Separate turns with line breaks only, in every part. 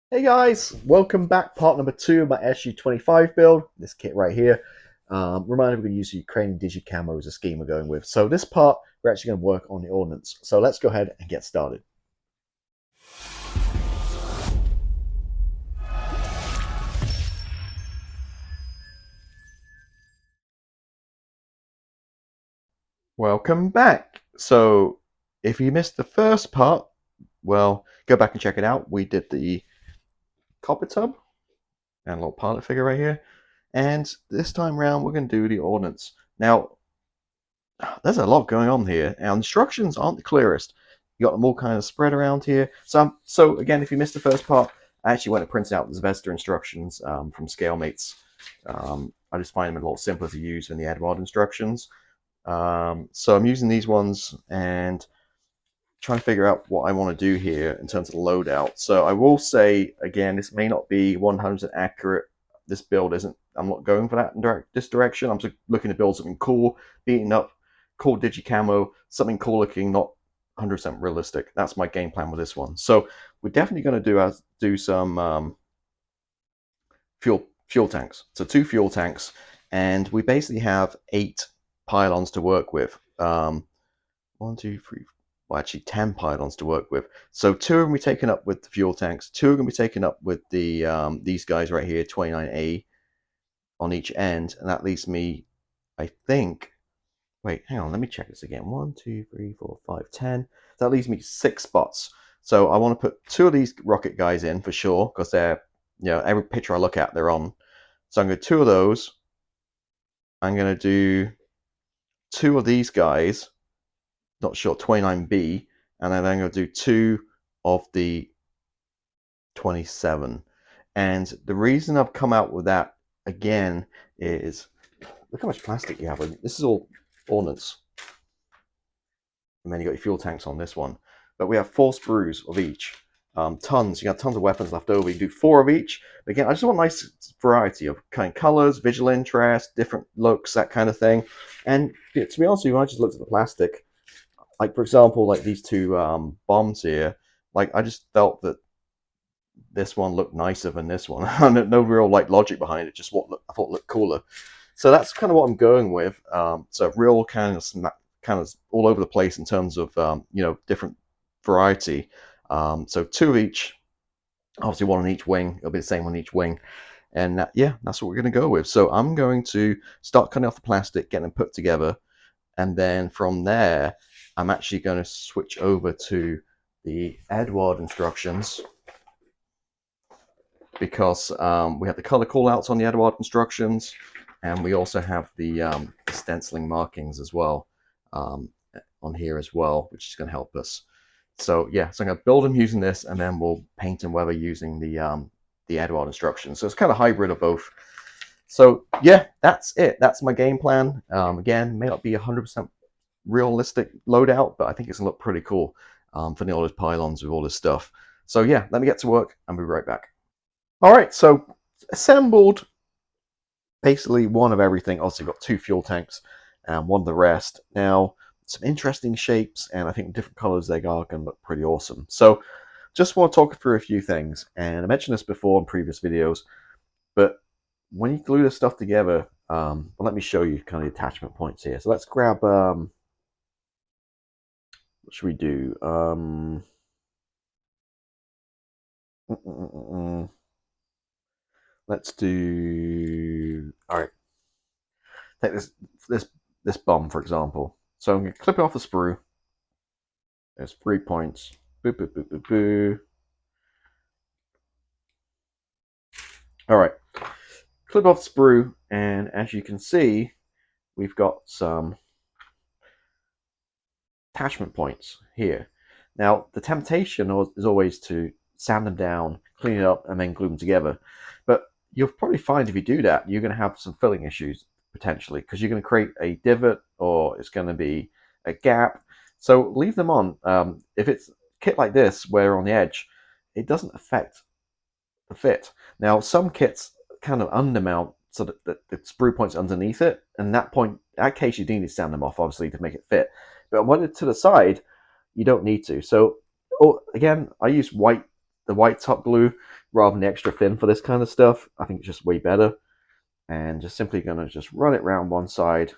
Hey guys, welcome back. Part number 2 of my SU-25 build. This kit right here. Reminder, we're going to use the Ukrainian digi camo as a scheme we're going with. So this part, we're actually going to work on the ordnance. So let's go ahead and get started. Welcome back. So if you missed the first part, well, go back and check it out. We did the copper tub and a little pilot figure right here. And this time around, we're going to do the ordnance. Now, there's a lot going on here. Our instructions aren't the clearest. You got them all kind of spread around here. So again, if you missed the first part, I actually went and printed out the Zvezda instructions from ScaleMates. I just find them a little simpler to use than the Eduard instructions. So I'm using these ones and trying to figure out what I want to do here in terms of the loadout. So I will say, again, this may not be 100% accurate. This build isn't, I'm not going for that in this direction. I'm just looking to build something cool, beating up, cool digi camo, something cool looking, not 100% realistic. That's my game plan with this one. So we're definitely going to do some fuel tanks. So 2 fuel tanks, and we basically have 8 pylons to work with. 1, 2, 3, well, actually 10 pylons to work with. So 2 are going to be taken up with the fuel tanks. 2 are going to be taken up with the these guys right here, 29A on each end, and that leaves me, I think. Wait, hang on. Let me check this again. 1, 2, 3, 4, 5, 10. So that leaves me 6 spots. So I want to put 2 of these rocket guys in for sure, because they're, every picture I look at, they're on. So I'm going to do 2 of those. I'm going to do 2 of these guys. Not sure, 29B, and then I'm going to do 2 of the 27. And the reason I've come out with that again is, look how much plastic you have. This is all ordnance. And then you got your fuel tanks on this one. But we have 4 sprues of each. Tons. You got tons of weapons left over. You do 4 of each. But again, I just want a nice variety of kind of colors, visual interest, different looks, that kind of thing. And to be honest with you, when I just looked at the plastic, like for example, like these 2 bombs here, like I just felt that this one looked nicer than this one. No real like logic behind it, just what I thought looked cooler. So that's kind of what I'm going with. So real kind of all over the place in terms of different variety. So 2 of each, obviously 1 on each wing. It'll be the same on each wing. And yeah, that's what we're going to go with. So I'm going to start cutting off the plastic, getting them put together, and then from there, I'm actually going to switch over to the Eduard instructions, because we have the color callouts on the Eduard instructions, and we also have the stenciling markings as well on here as well, which is going to help us. So yeah, so I'm going to build them using this, and then we'll paint and weather using the Eduard instructions. So it's kind of hybrid of both. So yeah, that's it. That's my game plan. Again, may not be 100% realistic loadout, but I think it's going to look pretty cool for all those pylons with all this stuff. So yeah, let me get to work and we'll be right back. All right, so assembled basically 1 of everything. Also got 2 fuel tanks and 1 of the rest. Now, some interesting shapes, and I think different colors they are going to look pretty awesome. So just want to talk through a few things, and I mentioned this before in previous videos, but when you glue this stuff together, well, let me show you kind of the attachment points here. So let's grab, what should we do? Let's do, all right, take this bomb, for example. So I'm going to clip it off the sprue. There's 3 points. Boo, boo, boo, boo, boo. All right, clip off the sprue, and as you can see, we've got some attachment points here. Now, the temptation is always to sand them down, clean it up, and then glue them together. But you'll probably find if you do that, you're going to have some filling issues potentially, because you're going to create a divot, or it's going to be a gap. So leave them on. If it's a kit like this, where on the edge, it doesn't affect the fit. Now, some kits kind of undermount so that the sprue point's underneath it, and that case you do need to sand them off, obviously, to make it fit. But when it's to the side, you don't need to. So again, I use white the white top glue rather than the extra thin for this kind of stuff. I think it's just way better. And just simply going to just run it around one side.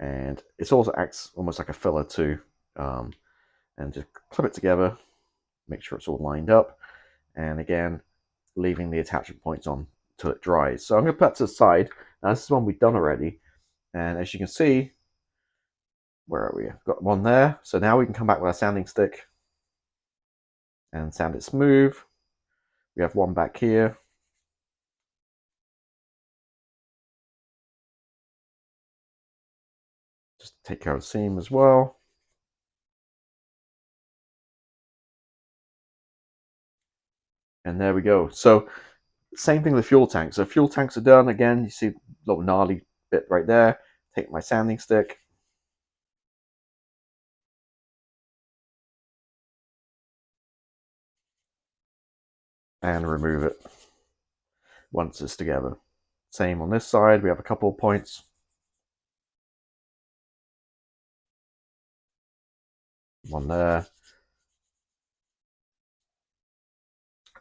And it also acts almost like a filler too. And just clip it together, make sure it's all lined up. And again, leaving the attachment points on till it dries. So I'm going to put that to the side. Now this is one we've done already. And as you can see, where are we? I've got one there. So now we can come back with our sanding stick and sand it smooth. We have one back here. Just take care of the seam as well. And there we go. So same thing with fuel tanks. So fuel tanks are done. Again, you see a little gnarly bit right there. Take my sanding stick. And remove it once it's together. Same on this side. We have a couple of points. One there.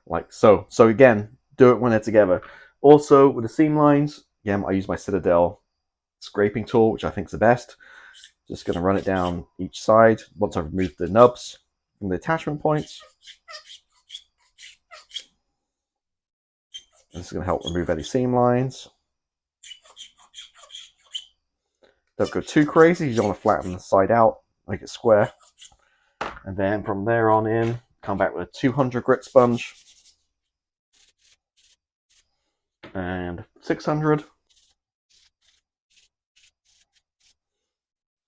Like so. So again, do it when they're together. Also, with the seam lines, again, I use my Citadel scraping tool, which I think is the best. Just going to run it down each side once I've removed the nubs from the attachment points. And this is going to help remove any seam lines. Don't go too crazy. You don't want to flatten the side out, make it square. And then from there on in, come back with a 200 grit sponge. And 600.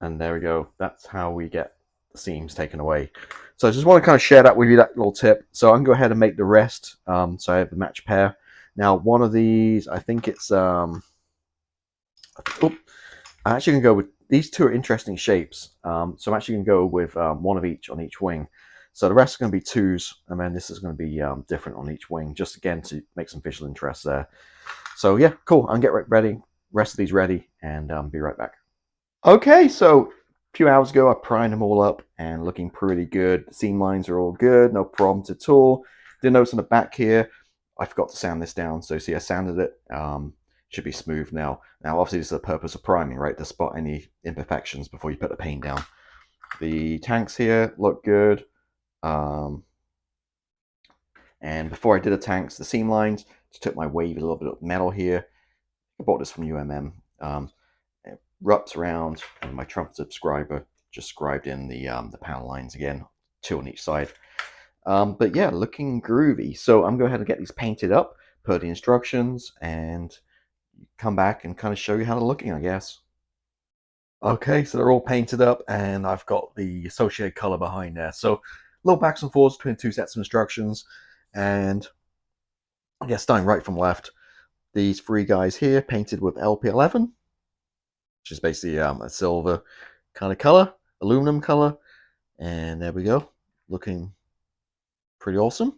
And there we go. That's how we get the seams taken away. So I just want to kind of share that with you, that little tip. So I'm going to go ahead and make the rest. So I have the match pair. Now, one of these, I think it's... I'm actually going to go with... These two are interesting shapes. So I'm actually going to go with one of each on each wing. So the rest are going to be twos. And then this is going to be different on each wing. Just, again, to make some visual interest there. So, yeah, cool. I'm going to get ready. Rest of these ready. And be right back. Okay, so a few hours ago, I primed them all up and looking pretty good. The seam lines are all good, no problems at all. Did notice on the back here, I forgot to sand this down. So see, I sanded it. Should be smooth now. Now, obviously, this is the purpose of priming, right? To spot any imperfections before you put the paint down. The tanks here look good. And before I did the tanks, the seam lines, just took my wavy little bit of metal here. I bought this from UMM. Wraps around, and my Trump subscriber just scribed in the panel lines again, two on each side. But yeah, looking groovy. So I'm going to go ahead and get these painted up, per the instructions, and come back and kind of show you how they're looking, I guess. Okay, so they're all painted up, and I've got the associated color behind there. So little backs and forths between two sets of instructions, and I guess starting right from left, these three guys here painted with LP11. Which is basically a silver kind of color, aluminum color. And there we go. Looking pretty awesome.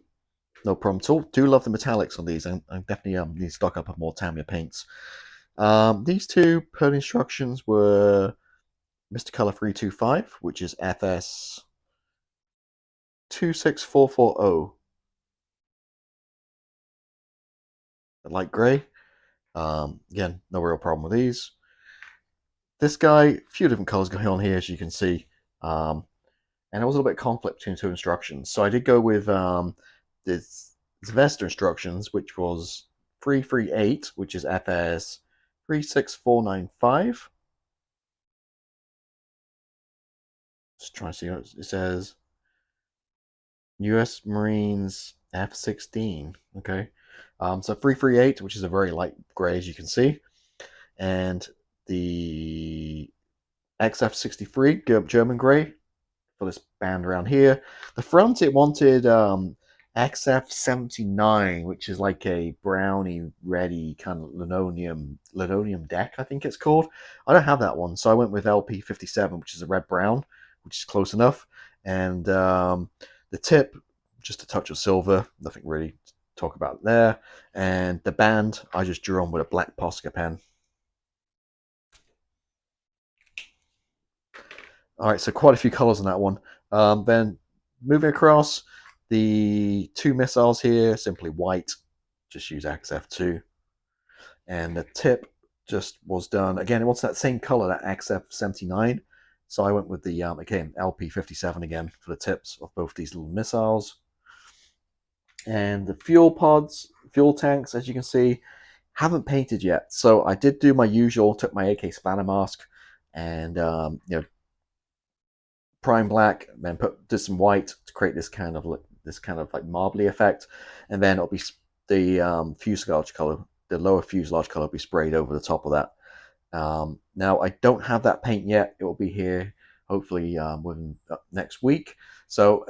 No problem at all. Do love the metallics on these. I definitely need to stock up on more Tamiya paints. These two per instructions were Mr. Color 325, which is FS 26440. The light gray. Again, no real problem with these. This guy, a few different colors going on here, as you can see. And there was a little bit of conflict between two instructions. So I did go with the Zvezda instructions, which was 338, which is FS 36495. Just trying to see what it says. US Marines F-16. Okay. So 338, which is a very light gray, as you can see. And the XF63 German grey for this band around here. The front, it wanted XF79, which is like a browny reddy kind of linoleum deck, I think it's called. I don't have that one, so I went with LP57, which is a red brown, which is close enough. And the tip, just a touch of silver, nothing really to talk about there. And the band, I just drew on with a black Posca pen. All right, so quite a few colors on that one. Then moving across, the 2 missiles here, simply white, just use XF2. And the tip just was done. Again, it wants that same color, that XF79. So I went with the, again, LP57 again for the tips of both these little missiles. And the fuel pods, fuel tanks, as you can see, haven't painted yet. So I did do my usual, took my AK splatter mask and, you know, prime black, then did some white to create this kind of like marbly effect. And then it'll be the fuselage color, the lower fuselage color will be sprayed over the top of that. Now I don't have that paint yet. It will be here hopefully within next week. So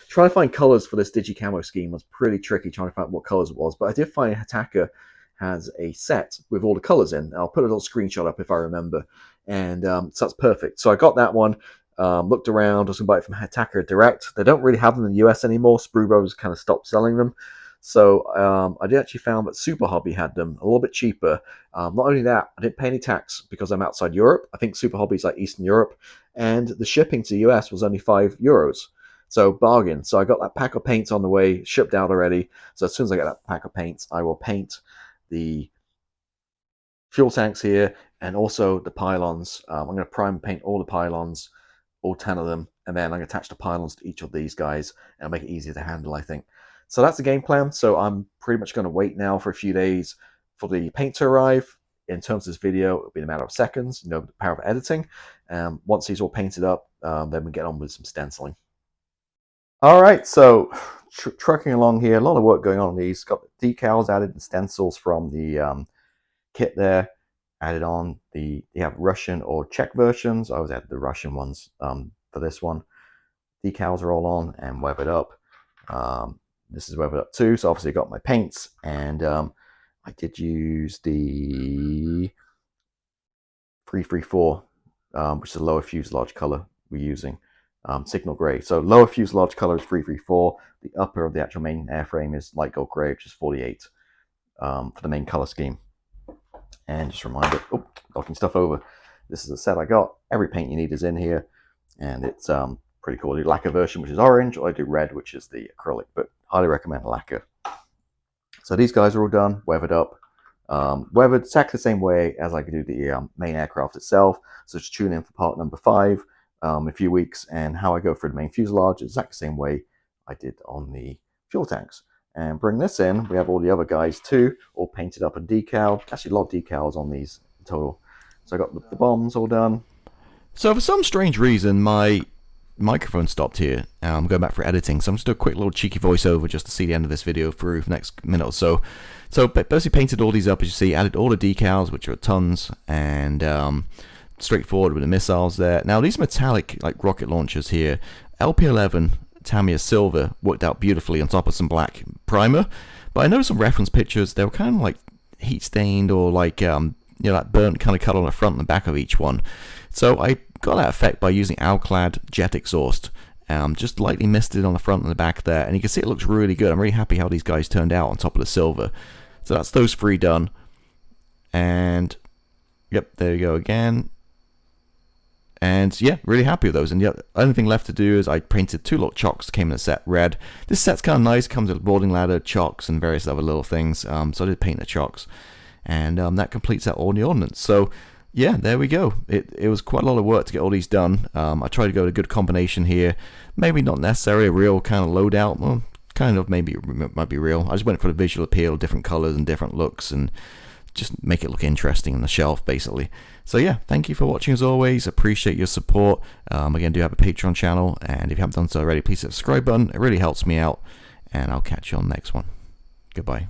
trying to find colors for this digi camo scheme was pretty tricky, trying to find what colors it was. But I did find Attacker has a set with all the colors in. I'll put a little screenshot up if I remember. And so that's perfect. So I got that one. Looked around, was going to buy it from Attacker direct. They don't really have them in the US anymore. Sprue Brothers kind of stopped selling them. So I did actually found that Super Hobby had them a little bit cheaper. Not only that, I didn't pay any tax because I'm outside Europe. I think Super Hobby's like Eastern Europe. And the shipping to the US was only €5. So bargain. So I got that pack of paints on the way, shipped out already. So as soon as I get that pack of paints, I will paint the fuel tanks here and also the pylons. I'm going to prime paint all the pylons, all 10 of them. And then I'm going to attach the pylons to each of these guys and make it easier to handle, I think. So that's the game plan. So I'm pretty much going to wait now for a few days for the paint to arrive. In terms of this video, it'll be in a matter of seconds, you know, the power of editing. Once these all painted up, then we get on with some stenciling. All right, so trucking along here, a lot of work going on these. Got the decals added, the stencils from the kit there. Added on you have Russian or Czech versions. I always added the Russian ones for this one. Decals are all on and weathered up. This is weathered up too, so obviously I got my paints, and I did use the 334, which is a lower fuselage color we're using, signal gray. So lower fuselage color is 334. The upper of the actual main airframe is light gold gray, which is 48 for the main color scheme. And just a reminder, knocking stuff over. This is a set I got. Every paint you need is in here, and it's pretty cool. I do lacquer version, which is orange, or I do red, which is the acrylic, but highly recommend lacquer. So these guys are all done, weathered up. Weathered exactly the same way as I could do the main aircraft itself. So just tune in for part number 5 in a few weeks, and how I go through the main fuselage is exactly the same way I did on the fuel tanks. And bring this in, we have all the other guys too, all painted up and decaled. Actually a lot of decals on these in total. So I got the bombs all done. So for some strange reason, my microphone stopped here. I'm going back for editing, so I'm just doing a quick little cheeky voiceover just to see the end of this video through the next minute or so. So basically painted all these up, as you see, added all the decals, which are tons, and straightforward with the missiles there. Now these metallic like rocket launchers here, LP11 Tamiya silver, worked out beautifully on top of some black primer, but I noticed some reference pictures, they were kind of like heat stained or like you know, that burnt kind of cut on the front and the back of each one. So I got that effect by using Alclad jet exhaust. Just lightly misted on the front and the back there, and you can see it looks really good. I'm really happy how these guys turned out on top of the silver. So that's those 3 done, and yep, there you go again. And yeah, really happy with those. And the only thing left to do is I painted 2 little chocks, came in a set red. This set's kind of nice, comes with boarding ladder, chocks, and various other little things. So I did paint the chocks, and that completes that all the ordnance. So yeah, there we go. It was quite a lot of work to get all these done. I tried to go to a good combination here. Maybe not necessarily a real kind of loadout. Well, kind of maybe it might be real. I just went for the visual appeal, different colors and different looks, and just make it look interesting on the shelf, basically. So yeah, thank you for watching as always. Appreciate your support. Again, do have a Patreon channel, and if you haven't done so already, please hit the subscribe button. It really helps me out, and I'll catch you on the next one. Goodbye.